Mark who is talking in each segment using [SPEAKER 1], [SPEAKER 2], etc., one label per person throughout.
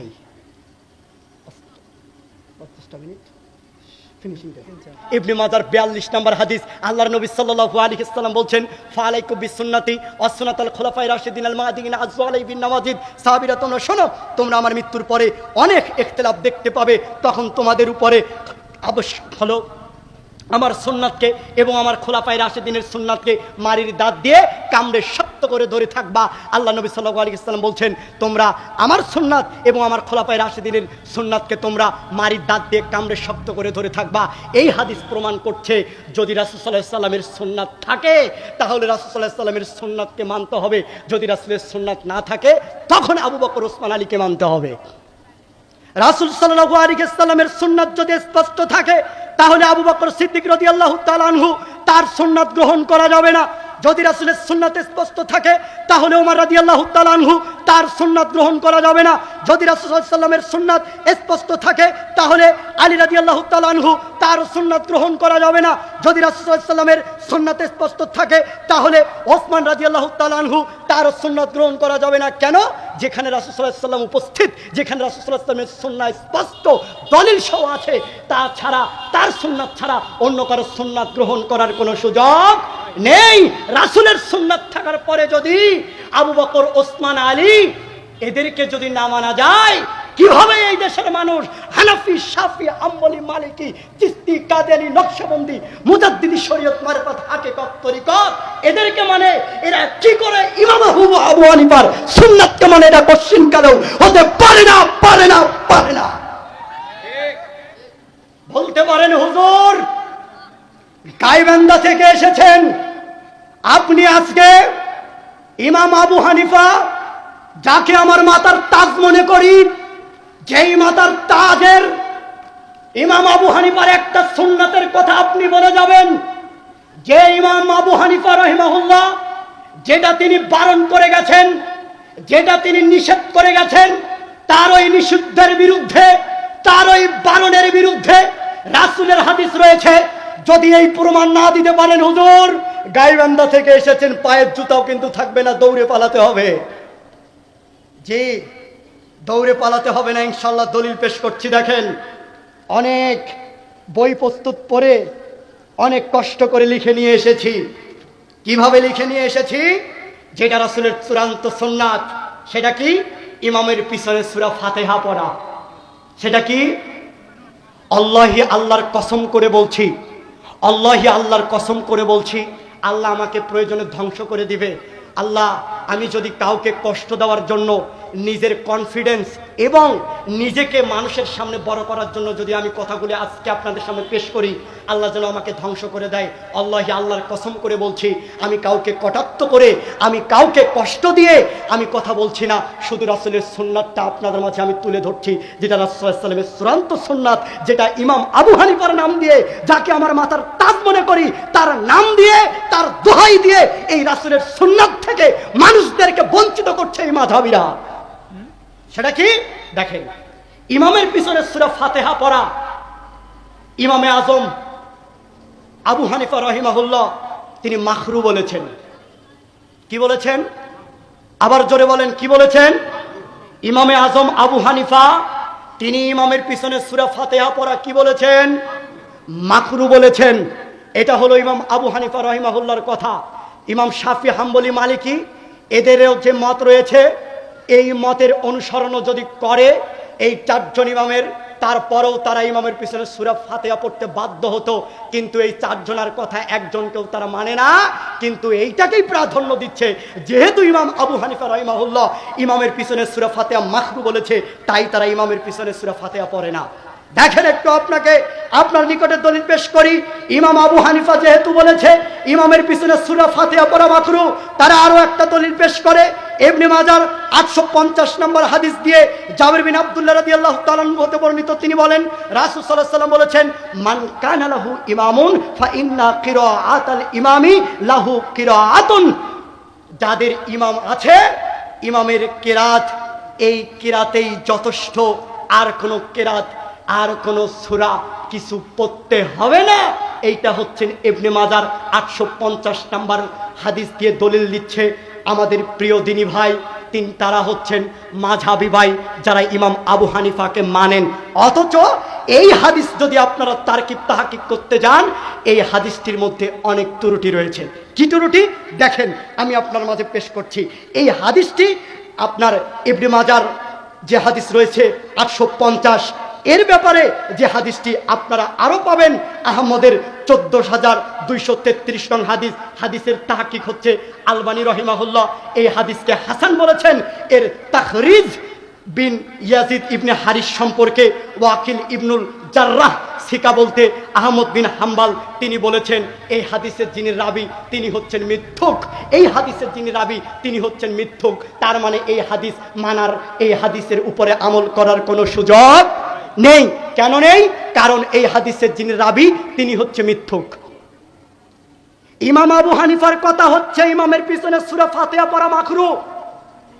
[SPEAKER 1] ভাই 50 minute finishing time. ইবনে মাজার 42 নম্বর হাদিস, আল্লাহর নবী সাল্লাল্লাহু আলাইহি ওয়াসাল্লাম বলছেন, ফালাইকুম বিসুন্নতি ওয়াস সুন্নাতুল খুলাফায়ে রাশিদিন আল মাহদিয়িন আযু আলাইহি বিন নাওয়াজিদ। সাহাবীরা তোমরা শোনো, তোমরা আমার মৃত্যুর পরে অনেক ইখতিলাফ দেখতে পাবে, তখন তোমাদের উপরে আবশ্যক হলো আমার সুন্নাতকে এবং আমার খোলাফায়ে রাশিদিনের সুন্নাতকে মারির দাঁত দিয়ে কামড়ে শক্ত করে ধরে থাকবা। আল্লাহ নবী সাল্লাল্লাহু আলাইহি ওয়াসাল্লাম বলছেন, তোমরা আমার সুন্নাত এবং আমার খোলাফায়ে রাশিদিনের সুন্নাতকে তোমরা মারির দাঁত দিয়ে কামড়ে শক্ত করে ধরে থাকবা। এই হাদিস প্রমাণ করছে, যদি রাসূল সাল্লাল্লাহু আলাইহি ওয়াসাল্লামের সুন্নাত থাকে তাহলে রাসূল সাল্লাল্লাহু আলাইহি ওয়াসাল্লামের সুন্নাতকে মানতে হবে, যদি রাসূলের সুন্নাত না থাকে তখন আবু বকর ওসমান আলীকে মানতে হবে। রাসূল সাল্লাল্লাহু আলাইহি ওয়াসাল্লামের সুন্নাত যদি স্পষ্ট থাকে তাহলে আবু বকর সিদ্দিক রাদিয়াল্লাহু তাআলা আনহু তার সুন্নাত গ্রহণ করা যাবে না। যদি রাসূলের সুন্নাত স্পষ্ট থাকে তাহলে ওমর রাদিয়াল্লাহু তাআলা আনহু তার সুন্নাত গ্রহণ করা যাবে না। যদি রাসূল সাল্লাল্লাহু আলাইহি ওয়াসাল্লামের সুন্নাত স্পষ্ট থাকে তাহলে আলী রাদিয়াল্লাহু তাআলা আনহু তার সুন্নাত গ্রহণ করা যাবে না। যদি রাসূল সাল্লাল্লাহু আলাইহি ওয়াসাল্লামের সুন্নাত স্পষ্ট থাকে তাহলে ওসমান রাদিয়াল্লাহু তাআলা আনহু তার সুন্নাত গ্রহণ করা যাবে না। কেন? যেখানে রাসূল সাল্লাল্লাহু আলাইহি ওয়াসাল্লাম উপস্থিত, যেখানে রাসূল সাল্লাল্লাহু আলাইহি ওয়াসাল্লামের সুন্নাত স্পষ্ট দলিল সহ আছে, তা ছাড়া তার সুন্নাত ছাড়া অন্য কারো সুন্নাত গ্রহণ করার কোনো সুযোগ নেই। রাসূলের সুন্নাত থাকার পরে যদি আবু বকর, ওসমান, আলী এদেরকে যদি না মানা যায়, কিভাবে এই দেশের মানুষ হানাফি, শাফি, হাম্বলি, মালিকি, চিশতি, কাদেরি, নকশবন্দি, মুজাদ্দিদি, শরীয়ত, মারিফাত, হাকিকত, তরিকত এদেরকে মানে? এরা কি করে ইমাম আবু হানিফার সুন্নাতকে মানে? এটা কোশ্চেন কালেও হতে পারে না, পারে না, পারে না। বলতে পারেন, হুজুর গাইবান্ধা থেকে এসেছেন আপনি, আজকে ইমাম আবু হানিফা যাকে আমার মাথার তাজ মনে করি, যেই মাথার তাজের ইমাম আবু হানিফার একটা সুন্নাতের কথা আপনি বলে যাবেন, যে ইমাম আবু হানিফা রাহিমাহুল্লাহ যেটা তিনি বারণ করে গেছেন, যেটা তিনি নিষেধ করে গেছেন, তার ওই নিষিদ্ধের বিরুদ্ধে, তার ওই বারণের বিরুদ্ধে রাসূলের হাদিস রয়েছে। যদি এই প্রমাণ না দিতে পারেন, হুজুর গাইবান্ধা থেকে এসেছেন, পায়ের জুতাও কিন্তু থাকবে না, দৌড়ে পালাতে হবে। জি, দৌড়ে পালাতে হবে না, ইনশাল্লাহ দলিল পেশ করছি। দেখেন, অনেক বই প্রস্তুত করে অনেক কষ্ট করে লিখে নিয়ে এসেছি। কিভাবে লিখে নিয়ে এসেছি? যেটা রাসূলের চূড়ান্ত সুন্নাত, সেটা কি? ইমামের পিছনে সূরা ফাতিহা পড়া। সেটা কি? আল্লাহি, আল্লাহর কসম করে বলছি, আল্লাহি, আল্লাহর কসম করে বলছি, আল্লাহ আমাকে প্রয়োজনে ধ্বংস করে দিবে। আল্লাহ, আমি যদি কাউকে কষ্ট দেওয়ার জন্য নিজের কনফিডেন্স এবং নিজেকে মানুষের সামনে বড় করার জন্য যদি আমি কথাগুলি আজকে আপনাদের সামনে পেশ করি, আল্লাহ যেন আমাকে ধ্বংস করে দেয়। আল্লাহি, আল্লাহর কসম করে বলছি, আমি কাউকে কটাক্ষ করে, আমি কাউকে কষ্ট দিয়ে আমি কথা বলছি না। শুধু রাসূলের সুন্নাতটা আপনাদের মাঝে আমি তুলে ধরছি, যেটা রাসূল সাল্লাল্লাহু আলাইহি ওয়াসাল্লামের চূড়ান্ত সুন্নাত, যেটা ইমাম আবু হানিফার নাম দিয়ে, যাকে আমার মাথার তাজ মনে করি, তার নাম দিয়ে, তার দোহাই দিয়ে এই রাসূলের সুন্নাত থেকে মানুষদেরকে বঞ্চিত করছে এই মাযহাবীরা। সেটা কি? দেখেন, ইমামের পিছনে সূরা ফাতিহা পড়া ইমামে আজম আবু হানিফা রাহিমাহুল্লাহ তিনি মাকরু বলেছেন। কি বলেছেন? আবার জোরে বলেন, কি বলেছেন? ইমামে আজম আবু হানিফা তিনি ইমামের পিছনে সূরা ফাতিহা পড়া কি বলেছেন? মাকরু বলেছেন। এটা হলো ইমাম আবু হানিফা রাহিমাহুল্লাহর কথা। ইমাম শাফি, হাম্বলি, মালিকি এদেরও যে মত রয়েছে, এই মতের অনুসরণ যদি করে এই চারজন ইমামের, তারপরেও তারা ইমামের পিছনে সূরা ফাতিহা পড়তে বাধ্য হতো। কিন্তু এই চারজনের কথা একজনকেও তারা মানে না, কিন্তু এইটাকেই প্রাধান্য দিচ্ছে। যেহেতু ইমাম আবু হানিফা রাহিমাহুল্লাহ ইমামের পিছনে সূরা ফাতিহা মাকরু বলেছে, তাই তারা ইমামের পিছনে সূরা ফাতিহা পড়ে না। দেখেন, একটু আপনাকে আপনার নিকটে দলিল পেশ করি। ইমাম আবু হানিফা যেহেতু বলেছে ইমামের পিছনে সূরা ফাতিহা পড়া মাকরু, তারা আরো একটা দলিল পেশ করে। ইবনে মাজার 850 নম্বর হাদিস দিয়ে জাবির বিন আব্দুল্লাহ রাদিয়াল্লাহু তাআলা হতে বর্ণিত, তিনি বলেন রাসূল সাল্লাল্লাহু আলাইহি ওয়াসাল্লাম বলেছেন, মান কানা লাহু ইমামুন ফা ইন্না কিরাআতাল ইমামি লাহু কিরাআতুন। যাদের ইমাম আছে, ইমামের কিরাত, এই কিরাতেই যথেষ্ট, আর কোনো কিরাত, আর কোনো সূরা কিছু পড়তে হবে না। এইটা হচ্ছেন ইবনে মাজার 850 নম্বর হাদিস দিয়ে দলিল দিচ্ছে আমাদের প্রিয় দিনী ভাই তারা হচ্ছেন মাযহাবী ভাই, যারা ইমাম আবু হানিফাকে মানেন। অথচ এই হাদিস যদি আপনারা তারকিব তাহকিক করতে যান, এই হাদিসটির মধ্যে অনেক ত্রুটি রয়েছে। কি ত্রুটি দেখেন, আমি আপনার মাঝে পেশ করছি। এই হাদিসটি আপনার ইবনে মাজার যে হাদিস রয়েছে 850, এর ব্যাপারে যে হাদিসটি আপনারা আরো পাবেন আহমদের 14,233 নং হাদিস। হাদিসের তাহকিক হচ্ছে আলবানী রহিমাহুল্লাহ এই হাদিসকে হাসান বলেছেন। এর তাখরিজ বিন ইয়াজিদ ইবনে হারিস সম্পর্কে ওয়াকিল ইবনুল জাররাহ সিকা বলতে আহমদ বিন হাম্বাল তিনি বলেছেন এই হাদিসের যিনি রাবি তিনি হচ্ছেন মিথ্যুক। এই হাদিসের যিনি রাবি তিনি হচ্ছেন মিথ্যুক। তার মানে এই হাদিস মানার, এই হাদিসের উপরে আমল করার কোনো সুযোগ নেই। কেন নেই? কারণ এই হাদিসের যিনি রাবি তিনি হচ্ছে মিথ্যুক। ইমাম আবু হানিফার কথা হচ্ছে ইমামের পিছনে সূরা ফাতিহা পড়া মাকরু।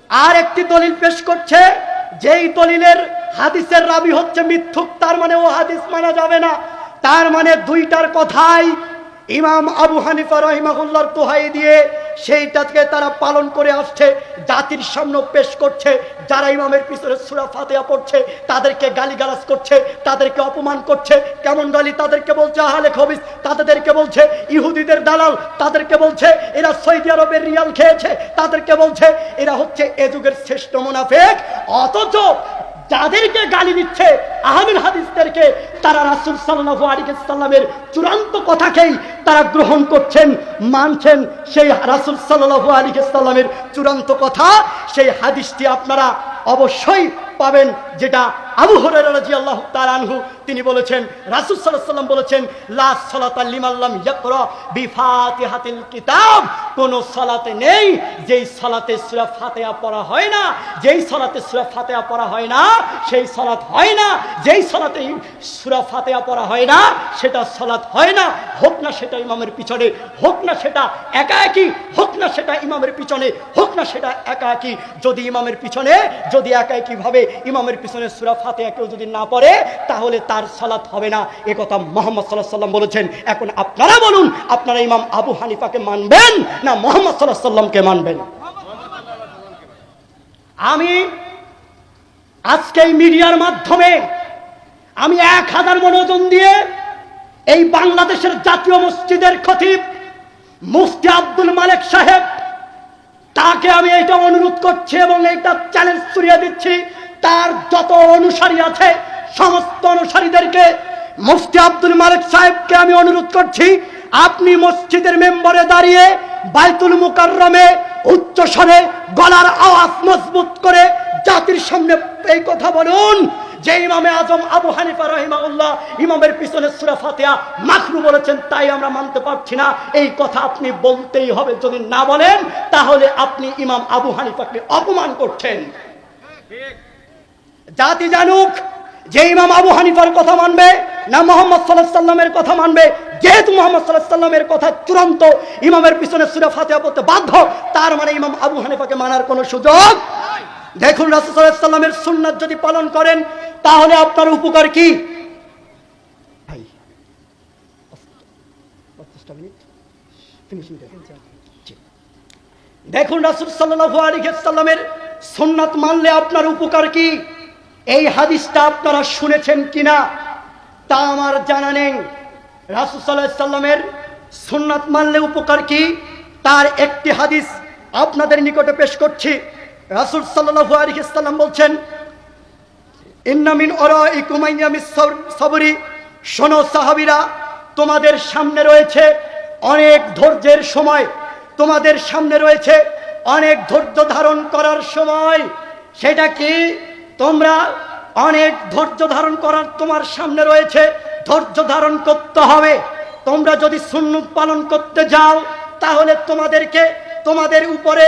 [SPEAKER 1] আর একটি দলিল পেশ করছে, যেই দলিলের হাদিসের রাবি হচ্ছে মিথ্যুক, তার মানে ও হাদিস মানা যাবে না। তার মানে দুইটার কথাই ইমাম আবু হানিফা রাহিমাহুল্লাহর দোহাই দিয়ে সেইটাকে তারা পালন করে আসছে, জাতির সামনে পেশ করছে। যারা ইমামের পিছনে সূরা ফাতিহা পড়ছে তাদেরকে গালিগালাজ করছে, তাদেরকে অপমান করছে। কেমন গালি? তাদেরকে বলছে আহলে খবিস, তাদেরকে বলছে ইহুদিদের দালাল, তাদেরকে বলছে এরা সৌদি আরবের রিয়াল খেয়েছে, তাদেরকে বলছে এরা হচ্ছে এ যুগের শ্রেষ্ঠ মুনাফিক। অথচ যাদেরকে গালি দিচ্ছে আহলুল হাদিসদেরকে, তারা রাসূল সাল্লাল্লাহু আলাইহি ওয়াসাল্লামের চূড়ান্ত কথাকেই তারা গ্রহণ করছেন, মানছেন। সেই রাসূল সাল্লাল্লাহু আলাইহি ওয়াসাল্লামের চূড়ান্ত কথা, সেই হাদিসটি আপনারা অবশ্যই পাবেন, যেটা আবু হুরায়রা রাদিয়াল্লাহু তাআলা আনহু তিনি বলেছেন, রাসূল সাল্লাল্লাহু আলাইহি ওয়াসাল্লাম বলেছেন, লা সালাতা লিমান লাম ইয়াকরা বিফাতিহাতিল কিতাব। কোন সালাতে নেই যেই সালাতে সূরা ফাতিহা পড়া হয় না। যেই সালাতে সূরা ফাতিহা পড়া হয় না সেই সালাত হয় না। যেই সালাতে সূরা ফাতিহা পড়া হয় না সেটা সালাত হয় না। হোক না সেটা ইমামের পিছনে, হোক না সেটা একা একই, হোক না সেটা ইমামের পিছনে, হোক না সেটা একা একই। যদি ইমামের পিছনে, যদি একা একই ভাবে ইমামের পিছনে সূরা ফাতিহা কেউ যদি না পড়ে তাহলে তার সালাত হবে না। এ কথা মুহাম্মদ সাল্লাল্লাহু আলাইহি ওয়াসাল্লাম বলেছেন। এখন আপনারা বলুন, আপনারা ইমাম আবু হানিফাকে মানবেন না মুহাম্মদ সাল্লাল্লাহু আলাইহি ওয়াসাল্লামকে মানবেন? আমি আজকে এই মিডিয়ার মাধ্যমে আমি 1000 মনোজন দিয়ে এই বাংলাদেশের জাতীয় মসজিদের খতিব মুফতি আব্দুল মালেক সাহেব, তাকে আমি এটা অনুরোধ করছি এবং এটা চ্যালেঞ্জ ছড়িয়ে দিচ্ছি, তার যত অনুসারী আছে সমস্ত অনুসারীদেরকে, মুফতি আব্দুল মালেক সাহেবকে আমি অনুরোধ করছি, আপনি মসজিদের মেম্বারে দাঁড়িয়ে বাইতুল মুকাররমে উচ্চ স্বরে গলার আওয়াজ মজবুত করে জাতির সামনে এই কথা বলুন যে ইমামে আজম আবু হানিফা রাহিমাহুল্লাহ ইমামের পিছনে সূরা ফাতিহা মাকরু বলেছেন, তাই আমরা মানতে পারছি না। এই কথা আপনি বলতেই হবে। যদি না বলেন তাহলে আপনি ইমাম আবু হানিফাকে অপমান করছেন। জাতি জানুক যে ইমাম আবু হানিফার কথা মানবে না মুহাম্মদ সাল্লাল্লাহু আলাইহি ওয়াসাল্লামের কথা মানবে। যেহেতু মুহাম্মদ সাল্লাল্লাহু আলাইহি ওয়াসাল্লামের কথা চূড়ান্ত, ইমামের পিছনে সূরা ফাতিহা পড়তে বাধ্য, তার মানে ইমাম আবু হানিফাকে মানার কোনো সুযোগ। দেখুন রাসূল সাল্লাল্লাহু আলাইহি ওয়াসাল্লামের সুন্নাত যদি পালন করেন তাহলে আপনার উপকার কি? ভাই 25 মিনিট ফিনিশিং দেখুন রাসূল সাল্লাল্লাহু আলাইহি ওয়াসাল্লামের সুন্নাত মানলে আপনার উপকার কি? এই হাদিসটা আপনারা শুনেছেন কিনা তা আমার জানা নেই। রাসূল সাল্লাল্লাহু আলাইহি ওয়াসাল্লামের সুন্নাত মানলে উপকার কি তার একটি হাদিস আপনাদের নিকটে পেশ করছি। রাসূল সাল্লাল্লাহু আলাইহি ওয়াসাল্লাম বলছেন, ইন্না মিন ওরাইকুম আইয়ামিস সাবরি, শোনো সাহাবীরা, তোমাদের সামনে রয়েছে অনেক ধৈর্যের সময়, তোমাদের সামনে রয়েছে অনেক ধৈর্য ধারণ করার সময়। সেটা কি? তোমরা অনেক ধৈর্য ধারণ করার তোমার সামনে রয়েছে, ধৈর্য ধারণ করতে হবে। তোমরা যদি সুন্নাত পালন করতে যাও তাহলে তোমাদের উপরে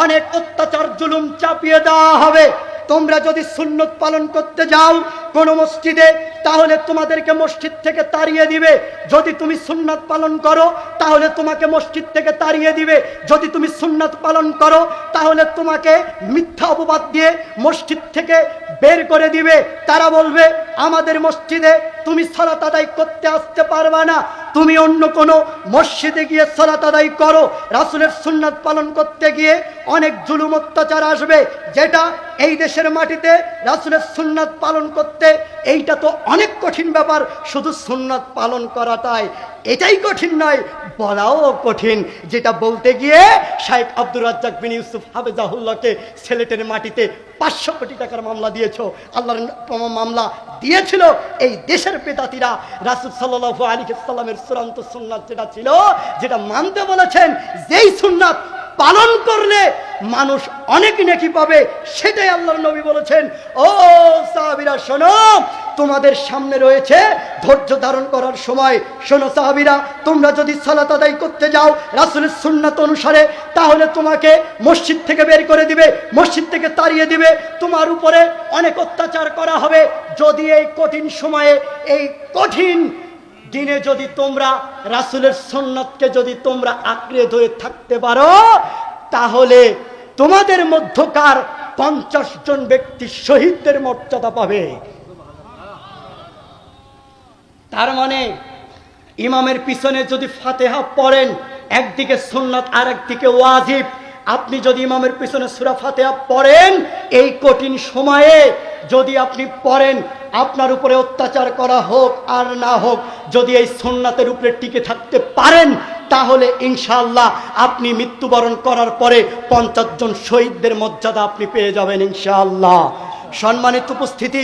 [SPEAKER 1] অনেক অত্যাচার জুলুম চাপিয়ে দেওয়া হবে। তোমরা যদি সুন্নাত পালন করতে যাও কোন মসজিদে তাহলে তোমাদেরকে মসজিদ থেকে তাড়িয়ে দিবে। যদি তুমি সুন্নাত পালন করো তাহলে তোমাকে মসজিদ থেকে তাড়িয়ে দিবে। যদি তুমি সুন্নাত পালন করো তাহলে তোমাকে মিথ্যা অপবাদ দিয়ে মসজিদ থেকে বের করে দিবে। তারা বলবে আমাদের মসজিদে তুমি সালাত আদায় করতে আসতে পারবে না, তুমি অন্য কোনো মসজিদে গিয়ে সালাত আদায় করো, রাসূলের সুন্নাত পালন করতে গিয়ে অনেক জুলুম অত্যাচার আসবে, যেটা এই দেশের মাটিতে রাসূলের সুন্নাত পালন করতে এইটা তো অনেক কঠিন ব্যাপার। শুধু সুন্নাত পালন করাটাই এটাই কঠিন নয়, বলাও কঠিন, যেটা বলতে গিয়ে শাইখ আব্দুর রাজ্জাক বিন ইউসুফ হাফেজাহুল্লাহকে সিলেটের মাটিতে 500 কোটি টাকার মামলা দিয়েছো, আল্লাহর মামলা দিয়েছিল এই দেশের পেতাতিরা। রাসূল সাল্লাল্লাহু আলাইহি ওয়াসাল্লামের চূড়ান্ত সুন্নাত যেটা ছিল, যেটা মানতে বলেছেন, যেই সুন্নাত পালন করলে মানুষ অনেক নেকি পাবে, সেটাই আল্লাহর নবী বলেছেন। ও সাহাবীরা শোনো, তোমাদের সামনে রয়েছে ধৈর্য ধারণ করার সময়। শোনো সাহাবীরা, তোমরা যদি সালাত আদায় করতে যাও রাসূলের সুন্নাত অনুসারে, তাহলে তোমাকে মসজিদ থেকে বের করে দিবে, মসজিদ থেকে তাড়িয়ে দিবে, তোমার উপরে অনেক অত্যাচার করা হবে। যদি এই কঠিন সময়ে, এই কঠিন দিনে যদি তোমরা রাসূলের সুন্নাতকে যদি তোমরা আঁকড়ে ধরে থাকতে পারো, তাহলে তোমাদের মধ্যকার 50 জন ব্যক্তি শহীদদের মর্যাদা পাবে। তার মানে ইমামের পিছনে যদি ফাতিহা পড়েন, একদিকে সুন্নাত আর একদিকে ওয়াজিব, আপনি যদি ইমামের পিছনে সূরা ফাতিহা পড়েন, এই কঠিন সময়ে যদি আপনি পড়েন, আপনার উপরে অত্যাচার করা হোক আর না হোক, যদি এই সুন্নাতের উপরে টিকে থাকতে পারেন, তাহলে ইনশাআল্লাহ আপনি মৃত্যুবরণ করার পরে 50 জন শহীদদের মর্যাদা আপনি পেয়ে যাবেন ইনশাআল্লাহ। সম্মানিত উপস্থিতি।